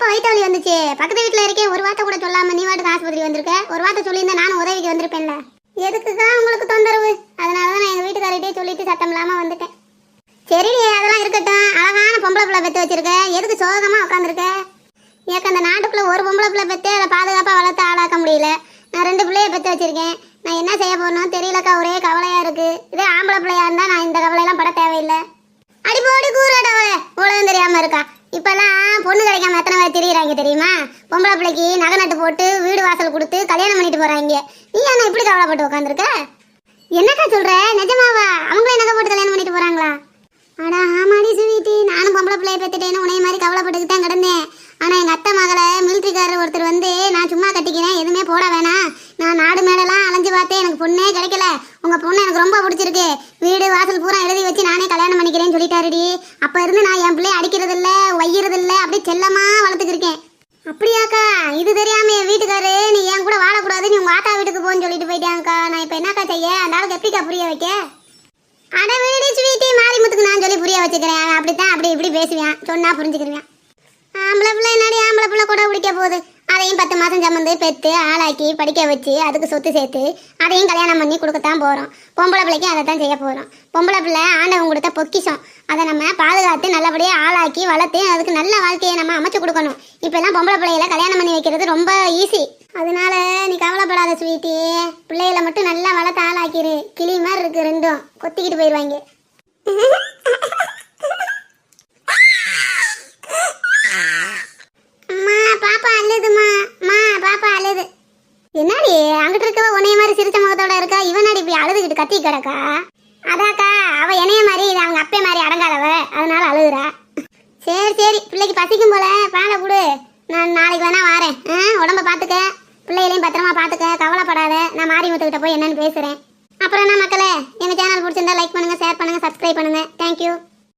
வயிற்று வலி வந்துச்சு. பக்கத்து வீட்டில் இருக்கேன், ஒரு வார்த்தை கூட சொல்லாம நீ வாட்டுக்கு ஆஸ்பத்திரி வந்திருக்க. ஒரு வார்த்தை சொல்லியிருந்தா நானும் உதவிக்கு வந்திருப்பேன்ல. எதுக்குக்கா உங்களுக்கு தொந்தரவு? அதனால தான் நான் எங்கள் வீட்டுக்காரிட்டே சொல்லிட்டு சத்தம் இல்லாமல் வந்துட்டேன். சரி அதெல்லாம் இருக்கட்டும். அழகான பொம்பளை பிள்ளை பெற்று வச்சிருக்க, எதுக்கு சோகமாக உட்காந்துருக்க? எனக்கு அந்த நாட்டுக்குள்ளே ஒரு பொம்பளை பிள்ளை பெற்று அதை பாதுகாப்பாக வளர்த்து ஆளாக்க முடியல. நான் 2 பிள்ளைய பெற்று வச்சிருக்கேன். நான் என்ன செய்ய போறேன்னு தெரியலக்கா, ஒரே கவலையாக இருக்குது. இதே ஆம்பளை பிள்ளையா இருந்தால் நான் இந்த கவலையெல்லாம் பட தேவையில்லை. அடிப்போடி கூறாடவளே, உலகம் தெரியாமல் இருக்கா. இப்பெல்லாம் பொண்ணு கிடைக்காம எத்தனை பேர் திரியிறாங்க தெரியுமா? பொம்பளை பிள்ளைக்கு நகை நட்டு போட்டு வீடு வாசல் கொடுத்து கல்யாணம் பண்ணிட்டு போறாங்க. நீ என்ன இப்படி கவலைப்பட்டு உட்காந்துருக்க? என்னக்கா சொல்ற? நிஜமாவா? அவங்களே நகை போட்டு கல்யாணம் பண்ணிட்டு போறாங்களா? அடா ஆமாடி சுவீட்டி, நானும் பொம்பளை பிள்ளைய பெற்றுட்டேன்னு உனைய மாதிரி கவலைப்பட்டுக்கிட்டு தான் கிடந்தேன். ஆனால் எங்கள் அத்தை மகளை மிலிட்ரிக்காரர் ஒருத்தர் வந்து நான் சும்மா கட்டிக்கிறேன், எதுவுமே போட வேணாம், நான் நாடு மேடெல்லாம் அலைஞ்சு பார்த்தேன், எனக்கு பொண்ணே கிடைக்கல, உங்கள் பொண்ணு எனக்கு ரொம்ப பிடிச்சிருக்கு, வீடு வாசல் பூரா எழுதி வச்சு நானே கல்யாணம் பண்ணிக்கிறேன்னு சொல்லிட்டாருடி. அப்போ இருந்து நான் என் பிள்ளைய அடிக்கிறதில்ல வையிறதில்ல, அப்படியே செல்லமாக வளர்த்துக்கிருக்கேன். அப்படியாக்கா? இது தெரியாம என் வீட்டுக்காரு நீ என் கூட வாழக்கூடாது, நீ உங்கள் ஆத்தா வீட்டுக்கு போன்னு சொல்லிட்டு போயிட்டாங்கக்கா. நான் இப்போ என்னக்கா செய்ய? அந்த ஆளுக்கு எப்படிக்கா புரிய வைக்க? அட வீடு ஸ்வீட்டி, மாரிமுத்துக்கு நான் சொல்லி புரிய வச்சுக்கிறேன். அவன் அப்படித்தான் அப்படி இப்படி பேசுவேன், சொன்னா புரிஞ்சுக்கிருவேன். ஆம்பளை பிள்ளை என்னடி ஆம்பளை பிள்ளை கூட பிடிக்க போகுது? அதையும் 10 மாதம் சம்மந்து பெற்று ஆளாக்கி படிக்க வச்சு அதுக்கு சொத்து சேர்த்து அதையும் கல்யாணம் பண்ணி கொடுக்கத்தான் போகிறோம். பொம்பளை பிள்ளைக்கு அதை தான் செய்ய போகிறோம். பொம்பளை பிள்ளை ஆண்டவன் கொடுத்த பொக்கிஷம், அதை நம்ம பாதுகாத்து நல்லபடியாக ஆளாக்கி வளர்த்து அதுக்கு நல்ல வாழ்க்கையை நம்ம அமைச்சு கொடுக்கணும். இப்போல்லாம் பொம்பளை பிள்ளைகளை கல்யாணம் பண்ணி வைக்கிறது ரொம்ப ஈஸி. அதனால நீ கவலைப்படாத ஸ்வீட்டி, பிள்ளைகளை மட்டும் நல்லா வளர்த்து ஆளாக்கிரு. கிளி மாதிரி இருக்கு, ரெண்டும் கொத்திக்கிட்டு போயிடுவாங்க. பாப்பா அழுதுமா, பாப்பா அழுது. என்னடி அங்கிட்டு இருக்கவ உன்னைய மாதிரி சிரிச்ச முகத்தோட இருக்கா, இவனாடி இப்படி அழுதுகிட்டு கத்தி கிடக்கா? அதாக்கா, அவ என்னைய மாதிரி இது அவங்க அப்பே மாதிரி அடங்காதவ, அதனால அழுகுறா. சரி சரி, பிள்ளைக்கு பசிக்கும் போல பாலை கொடு, நான் நாளைக்கு வேணா வரேன். உடம்ப பார்த்துக்க, பிள்ளைகளையும் பத்திரமா பார்த்துக்க, கவலைப்படாத. நான் மாரிமுத்துக்கிட்ட போய் என்னன்னு பேசுறேன். அப்புறம் என்ன மக்களே, எங்க சேனல் பிடிச்சிருந்தா லைக் பண்ணுங்க, ஷேர் பண்ணுங்க, சப்ஸ்கிரைப் பண்ணுங்க. தேங்க்யூ.